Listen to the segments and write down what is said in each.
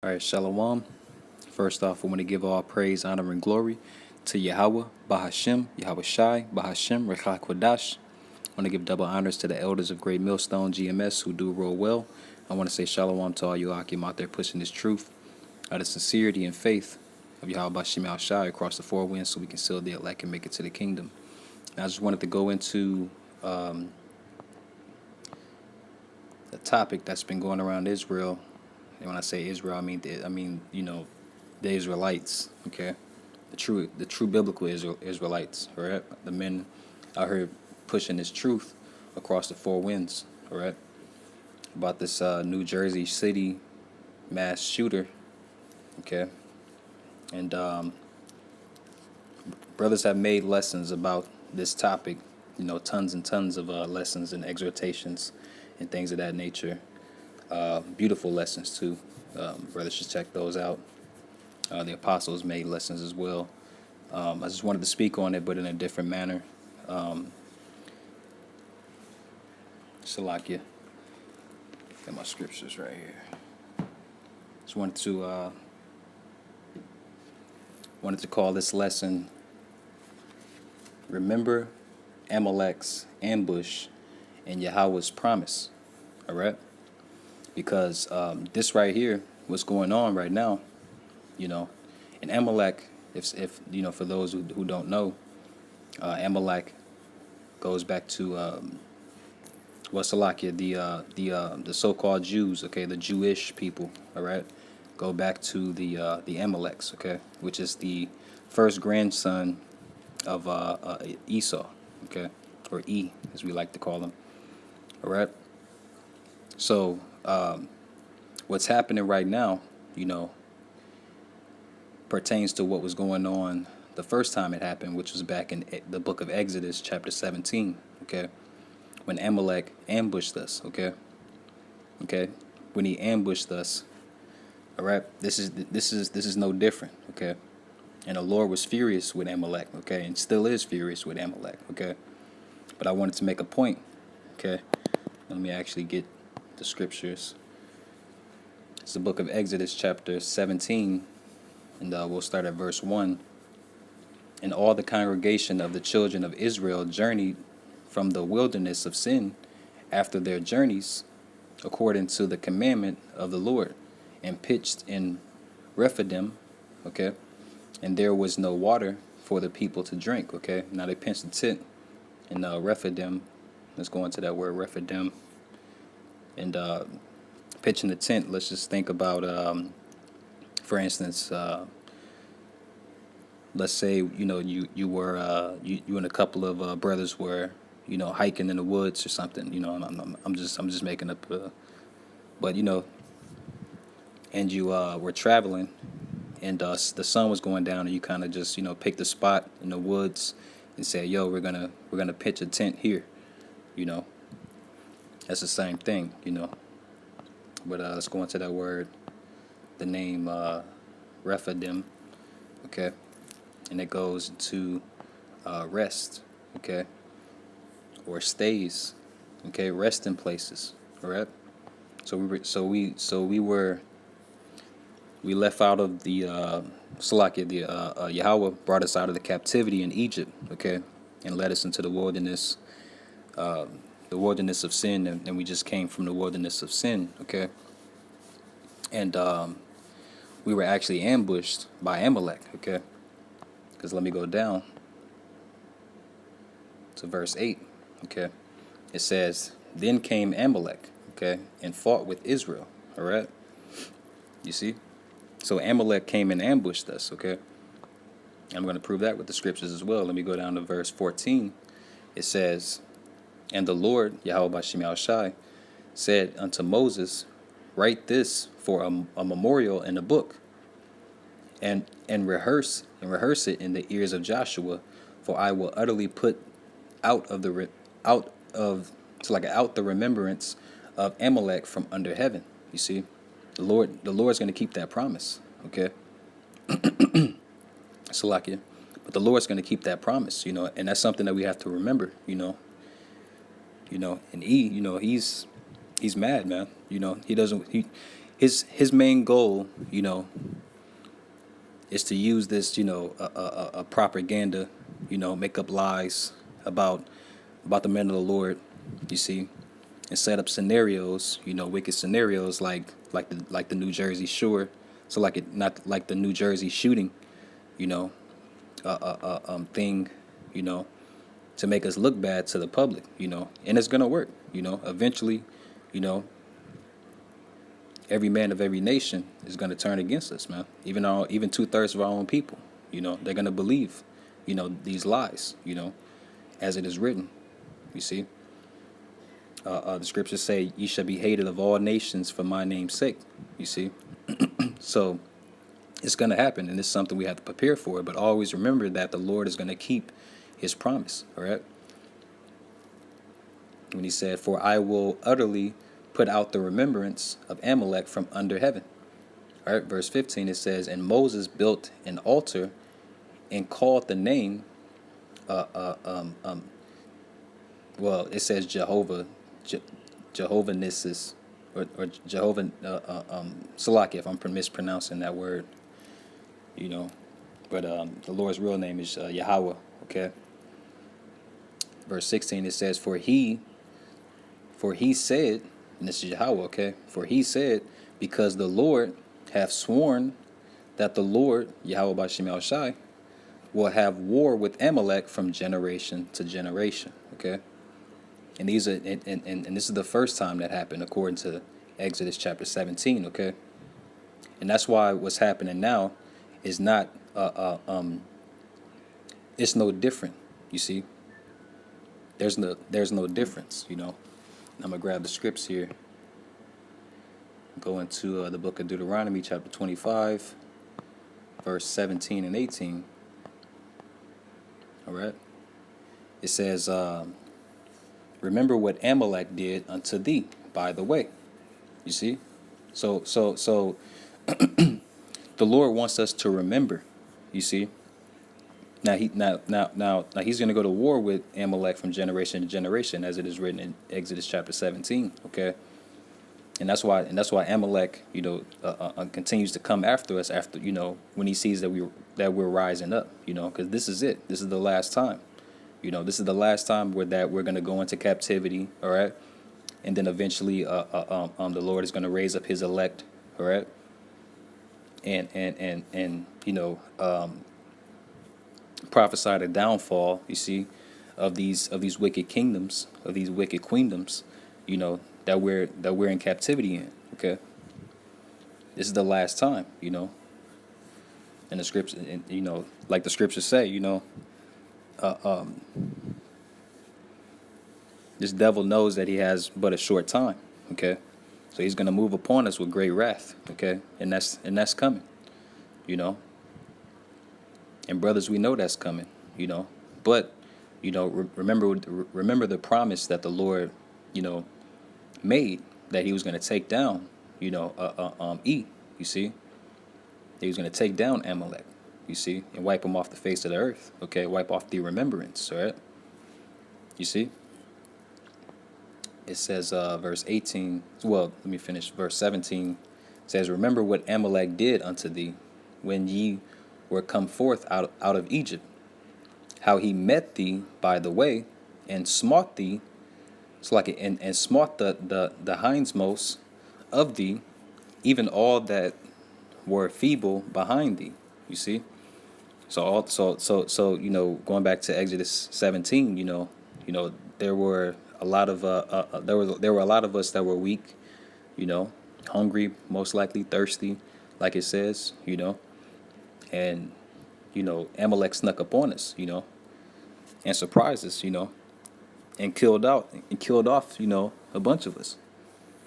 All right, Shalom. First off, I want to give all praise, honor, and glory to Yahweh, Bahashem, Yahweh Shai, Bahashem, Rechak Kodash. I want to give double honors to the elders of Great Millstone GMS who do roll well. I want to say Shalom to all you Akim out there pushing this truth out of sincerity and faith of Yahweh Bahashem Yahweh Shai across the four winds so we can seal the elect and make it to the kingdom. And I just wanted to go into the topic that's been going around Israel. And when I say Israel, I mean the Israelites. Okay, the true biblical Israelites. All right, the men out here pushing this truth across the four winds. All right, about this New Jersey City mass shooter. Okay, and brothers have made lessons about this topic. Tons and tons of lessons and exhortations and things of that nature. Beautiful lessons too. Brothers should check those out. The apostles made lessons as well. I just wanted to speak on it, but in a different manner. Salakia. Got my scriptures right here. Just wanted to call this lesson, Remember Amalek's Ambush and Yahweh's Promise. All right? Because this right here, what's going on right now, and Amalek, if for those who don't know, Amalek goes back to Salakia, the so-called Jews, okay, the Jewish people, all right, go back to the Amaleks, okay, which is the first grandson of Esau, okay, or E as we like to call him, all right. So what's happening right now, pertains to what was going on the first time it happened, which was back in the book of Exodus, chapter 17, okay, when Amalek ambushed us, okay, when he ambushed us, all right, this is no different, okay, and the Lord was furious with Amalek, okay, and still is furious with Amalek, okay, but I wanted to make a point, okay, let me actually get the scriptures. It's the book of Exodus, chapter 17, and we'll start at verse 1. And all the congregation of the children of Israel journeyed from the wilderness of Sin after their journeys, according to the commandment of the Lord, and pitched in Rephidim, okay? And there was no water for the people to drink, okay? Now they pitched a tent in Rephidim. Let's go into that word, Rephidim. And pitching the tent, let's just think about, for instance, let's say you were you and a couple of brothers were hiking in the woods or something. I'm just making up, but and you were traveling, and the sun was going down, and you kind of just picked a spot in the woods and said, "Yo, we're gonna pitch a tent here," That's the same thing, But let's go into that word, the name Rephidim, okay, and it goes to rest, okay, or stays, okay, resting places, all right. So we left out of the Salakia, Yahweh brought us out of the captivity in Egypt, okay, and led us into the wilderness of sin, and we just came from the wilderness of sin, okay, and we were actually ambushed by Amalek, okay, because let me go down to verse 8, okay, it says, then came Amalek, okay, and fought with Israel, all right, you see, so Amalek came and ambushed us, okay, I'm going to prove that with the scriptures as well. Let me go down to verse 14, it says, and the Lord, Yahweh Bashem Yahweh Shai, said unto Moses, write this for a memorial in a book, and rehearse it in the ears of Joshua, for I will utterly put out the remembrance of Amalek from under heaven. You see, the Lord's going to keep that promise, okay? Salakia. But the Lord's going to keep that promise, and that's something that we have to remember, and he's mad, man. He doesn't his main goal, is to use this, a propaganda, make up lies about the men of the Lord, you see, and set up scenarios, wicked scenarios like the New Jersey Shore, so like it not like the New Jersey shooting, you know, thing, you know, to make us look bad to the public, and it's gonna work, eventually, you know, every man of every nation is gonna turn against us, man. Even 2/3 of our own people, they're gonna believe, these lies, as it is written. You see, the scriptures say, "Ye shall be hated of all nations for my name's sake." You see, so it's gonna happen, and it's something we have to prepare for. But always remember that the Lord is gonna keep His promise. All right, when He said, "For I will utterly put out the remembrance of Amalek from under heaven." All right, verse 15 it says, "And Moses built an altar and called the name." Well, it says Jehovah, Jehovah Nissis, or Jehovah Salaki, if I'm mispronouncing that word, but the Lord's real name is Yahweh. Okay. Verse 16 it says, For he said, and this is Yahweh. Okay, for he said, because the Lord hath sworn that the Lord Yahweh Bashim El Shai will have war with Amalek from generation to generation. Okay. And these are and this is the first time that happened according to Exodus chapter 17, okay? And that's why what's happening now is not it's no different, you see. There's no difference, I'm gonna grab the scripts here. Go into the book of Deuteronomy chapter 25, verse 17 and 18. All right. It says, remember what Amalek did unto thee, by the way. You see? So the Lord wants us to remember, you see? Now he's gonna go to war with Amalek from generation to generation, as it is written in Exodus chapter 17, okay? And that's why Amalek, continues to come after us after, when he sees that we're rising up, because this is it. This is the last time. This is the last time we're going to go into captivity, all right? And then eventually the Lord is going to raise up His elect, all right? And prophesy the downfall, you see, of these wicked kingdoms, of these wicked queendoms, that we're in captivity in, okay? This is the last time, and the scripture, and, like the scriptures say, this devil knows that he has but a short time, okay? So he's going to move upon us with great wrath, okay? And that's coming, And brothers, we know that's coming, But, remember the promise that the Lord, made, that He was going to take down, E, you see? He was going to take down Amalek, you see, and wipe him off the face of the earth, okay? Wipe off the remembrance, all right? You see? It says, verse 18, well, let me finish. Verse 17 says, remember what Amalek did unto thee when ye were come forth out of Egypt, how he met thee by the way and smote thee, it's like it, and smote the hindmost of thee, even all that were feeble behind thee. You see? So going back to Exodus 17, there were a lot of there were a lot of us that were weak, hungry, most likely thirsty, like it says, and Amalek snuck up on us, and surprised us, and killed off, a bunch of us.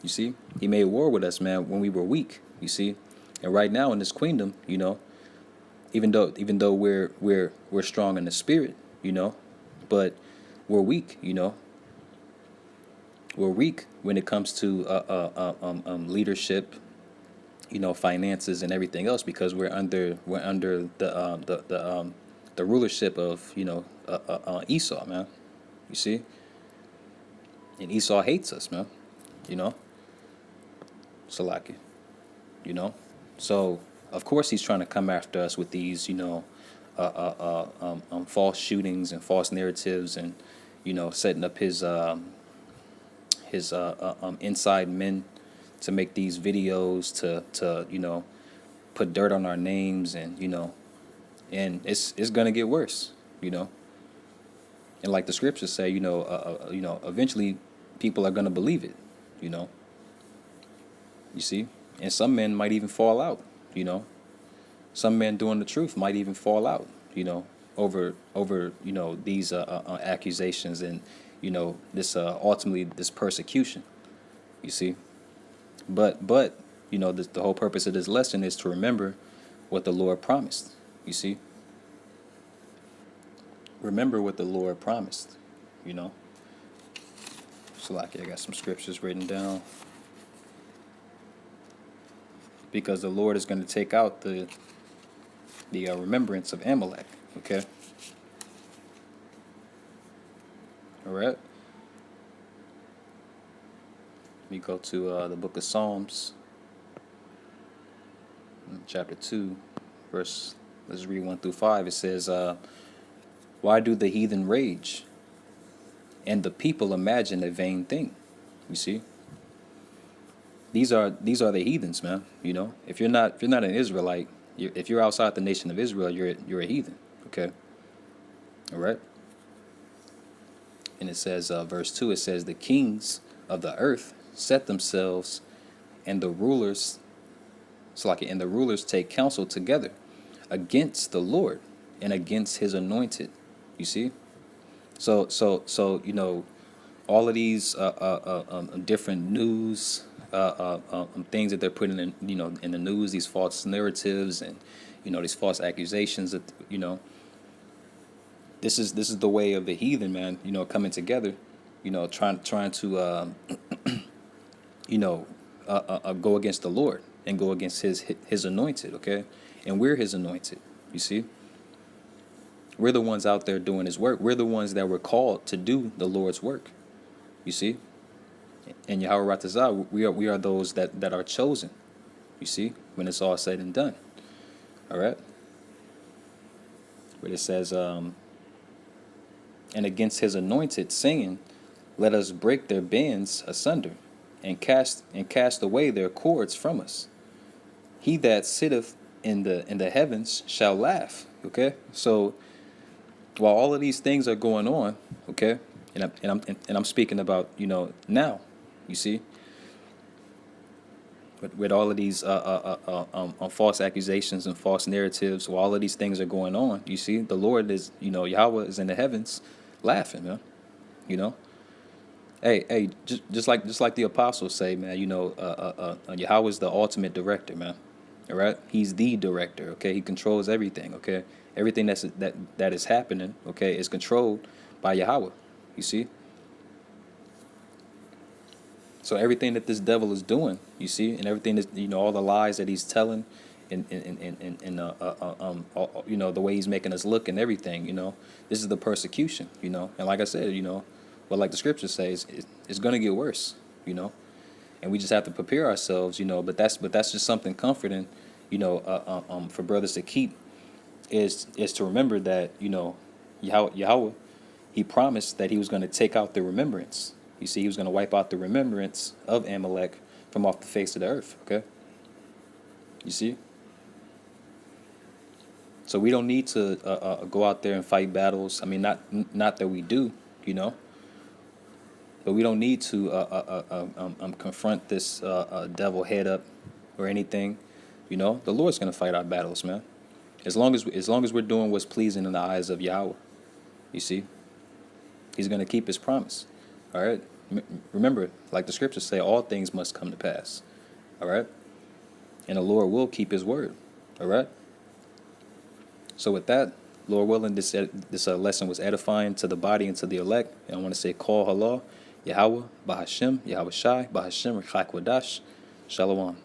You see, he made war with us, man, when we were weak. You see, and right now in this kingdom, even though we're strong in the spirit, but we're weak, We're weak when it comes to leadership, finances and everything else, because we're under the rulership of Esau, man. You see, and Esau hates us, man. Salaki. you know. So of course he's trying to come after us with these, false shootings and false narratives, and setting up his inside men to make these videos to put dirt on our names, and and it's gonna get worse, and like the scriptures say, eventually people are gonna believe it, you know. You see, and some men might even fall out, you know. Some men doing the truth might even fall out, over these accusations, and this ultimately this persecution. You see, but the whole purpose of this lesson is to remember what the Lord promised. You see, remember what the Lord promised. You know. So like I got some scriptures written down, because the Lord is going to take out the remembrance of Amalek. Okay. All right. Let me go to the book of Psalms, chapter 2, verse, let's read 1 through 5. It says, why do the heathen rage, and the people imagine a vain thing? You see? These are the heathens, man. If you're not an Israelite, if you're outside the nation of Israel, you're a heathen. Okay. All right. And it says, verse 2, it says, the kings of the earth set themselves, and the rulers, and the rulers take counsel together against the Lord and against his anointed. You see? So all of these different news things that they're putting in, in the news, these false narratives, and these false accusations that this is the way of the heathen, man. Coming together, trying to go against the Lord and go against his anointed. Okay, and we're his anointed. You see, we're the ones out there doing his work. We're the ones that were called to do the Lord's work. You see, and Yahweh Ratazah, we are those that are chosen. You see, when it's all said and done. All right. But it says, and against his anointed, saying, let us break their bands asunder, and cast away their cords from us. He that sitteth in the heavens shall laugh. Okay, so while all of these things are going on, okay, and I'm speaking about now, you see, with all of these false accusations and false narratives, while all of these things are going on, you see, the Lord is, Yahweh is in the heavens, laughing, man. Hey, just like the apostles say, man. Yahweh is the ultimate director, man. All right, he's the director. Okay, he controls everything. Okay, everything that is happening, okay, is controlled by Yahweh. You see. So everything that this devil is doing, you see, and everything that all the lies that he's telling, and the way he's making us look and everything, this is the persecution, and like I said, well, like the scripture says, it's going to get worse, and we just have to prepare ourselves, but that's just something comforting, for brothers to keep, is to remember that, Yahweh, he promised that he was going to take out the remembrance. You see, he was going to wipe out the remembrance of Amalek from off the face of the earth. Okay. You see. So we don't need to go out there and fight battles. I mean, not that we do, but we don't need to confront this devil head up or anything. The Lord's going to fight our battles, man. As long as we're doing what's pleasing in the eyes of Yahweh. You see, he's going to keep his promise. All right. Remember, like the scriptures say, all things must come to pass. All right. And the Lord will keep his word. All right. So with that, Lord willing, this lesson was edifying to the body and to the elect. And I want to say, call Allah, Yahweh, Bahashem, Yahweh Shai, Bahashem, Rechak Wadash, Shalom.